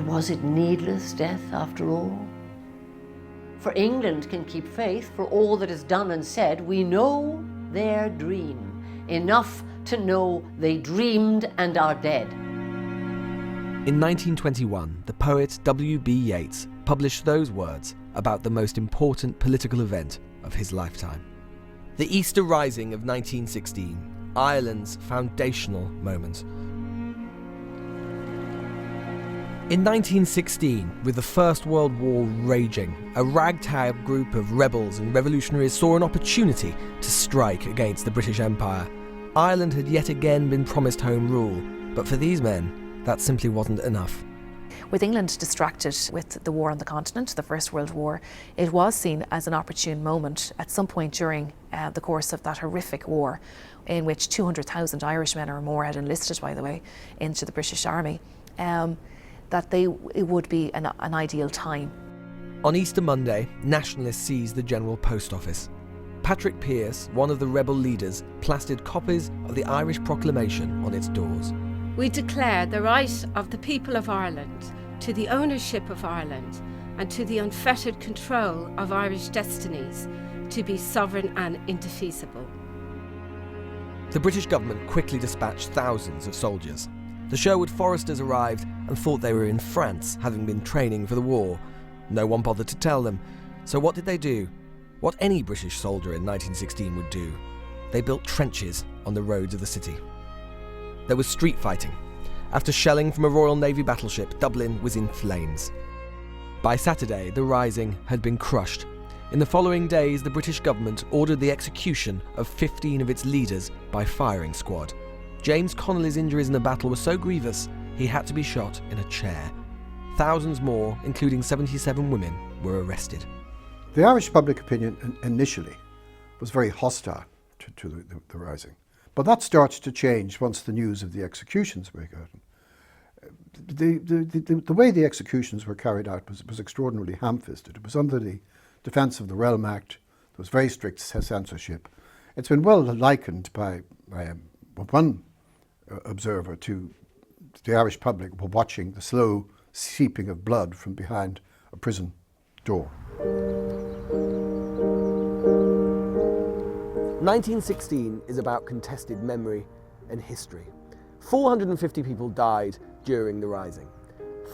was it needless death after all? For England can keep faith for all that is done and said. We know their dream, enough to know they dreamed and are dead. In 1921, the poet W.B. Yeats published those words about the most important political event of his lifetime. The Easter Rising of 1916, Ireland's foundational moment. In 1916, with the First World War raging, a ragtag group of rebels and revolutionaries saw an opportunity to strike against the British Empire. Ireland had yet again been promised home rule, but for these men, that simply wasn't enough. With England distracted with the war on the continent, the First World War, it was seen as an opportune moment at some point during the course of that horrific war, in which 200,000 Irishmen or more had enlisted, by the way, into the British Army, that it would be an ideal time. On Easter Monday, nationalists seized the General Post Office. Patrick Pearse, one of the rebel leaders, plastered copies of the Irish Proclamation on its doors. We declare the right of the people of Ireland to the ownership of Ireland and to the unfettered control of Irish destinies to be sovereign and indefeasible. The British government quickly dispatched thousands of soldiers. The Sherwood Foresters arrived and thought they were in France, having been training for the war. No one bothered to tell them. So what did they do? What any British soldier in 1916 would do. They built trenches on the roads of the city. There was street fighting. After shelling from a Royal Navy battleship, Dublin was in flames. By Saturday, the Rising had been crushed. In the following days, the British government ordered the execution of 15 of its leaders by firing squad. James Connolly's injuries in the battle were so grievous, he had to be shot in a chair. Thousands more, including 77 women, were arrested. The Irish public opinion initially was very hostile to the Rising. But that started to change once the news of the executions broke out. The way the executions were carried out was extraordinarily ham-fisted. It was under the Defence of the Realm Act. There was very strict censorship. It's been well likened by one observer to the Irish public watching the slow seeping of blood from behind a prison door. 1916 is about contested memory and history. 450 people died during the Rising.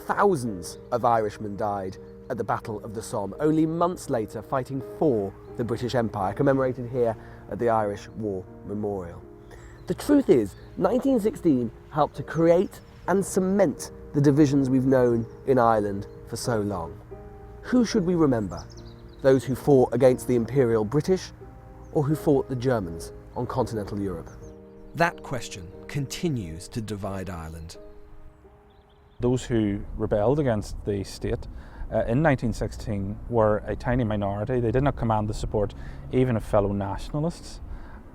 Thousands of Irishmen died at the Battle of the Somme, only months later fighting for the British Empire, commemorated here at the Irish War Memorial. The truth is, 1916 helped to create and cement the divisions we've known in Ireland for so long. Who should we remember? Those who fought against the Imperial British, or who fought the Germans on continental Europe? That question continues to divide Ireland. Those who rebelled against the state in 1916 were a tiny minority. They did not command the support even of fellow nationalists,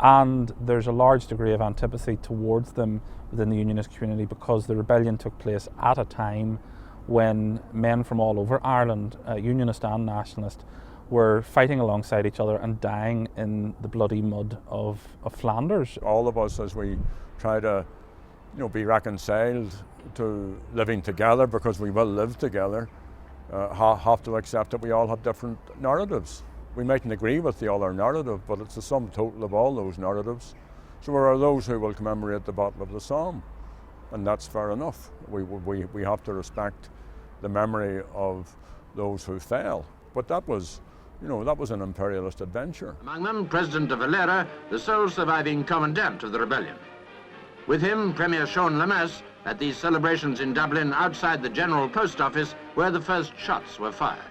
and there's a large degree of antipathy towards them within the Unionist community because the rebellion took place at a time when men from all over Ireland, Unionist and Nationalist, were fighting alongside each other and dying in the bloody mud of Flanders. All of us, as we try to be reconciled to living together, because we will live together, have to accept that we all have different narratives. We mightn't agree with the other narrative, but it's the sum total of all those narratives. So there are those who will commemorate the Battle of the Somme, and that's fair enough. We have to respect the memory of those who fell. But that was an imperialist adventure. Among them, President de Valera, the sole surviving commandant of the rebellion. With him, Premier Sean Lemass at these celebrations in Dublin outside the General Post Office where the first shots were fired.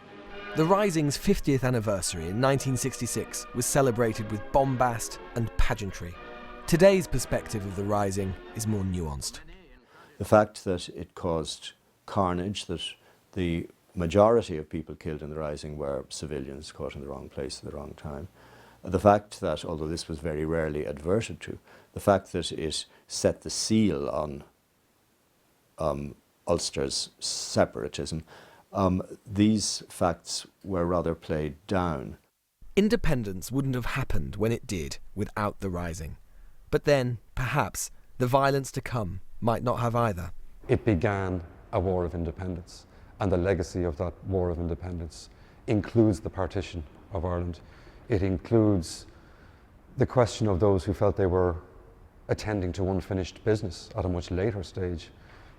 The Rising's 50th anniversary in 1966 was celebrated with bombast and pageantry. Today's perspective of the Rising is more nuanced. The fact that it caused carnage, that the majority of people killed in the Rising were civilians caught in the wrong place at the wrong time. The fact that, although this was very rarely adverted to, the fact that it set the seal on Ulster's separatism, these facts were rather played down. Independence wouldn't have happened when it did without the Rising. But then, perhaps, the violence to come might not have either. It began a war of independence. and the legacy of that War of Independence includes the partition of Ireland. It includes the question of those who felt they were attending to unfinished business at a much later stage,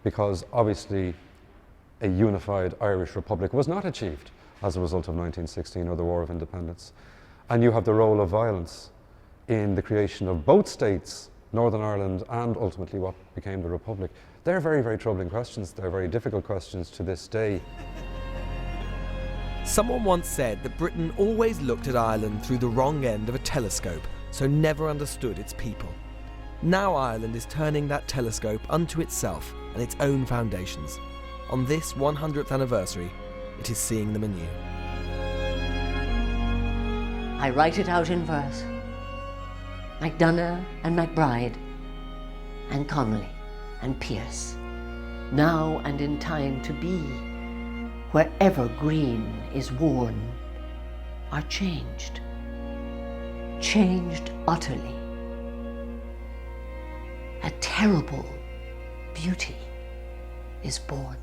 because obviously a unified Irish Republic was not achieved as a result of 1916 or the War of Independence. And you have the role of violence in the creation of both states, Northern Ireland and ultimately what became the Republic. They're very, very troubling questions. They're very difficult questions to this day. Someone once said that Britain always looked at Ireland through the wrong end of a telescope, so never understood its people. Now Ireland is turning that telescope unto itself and its own foundations. On this 100th anniversary, it is seeing them anew. I write it out in verse. MacDonagh and MacBride, and Connolly and Pearse, now and in time to be, wherever green is worn, are changed utterly. A terrible beauty is born.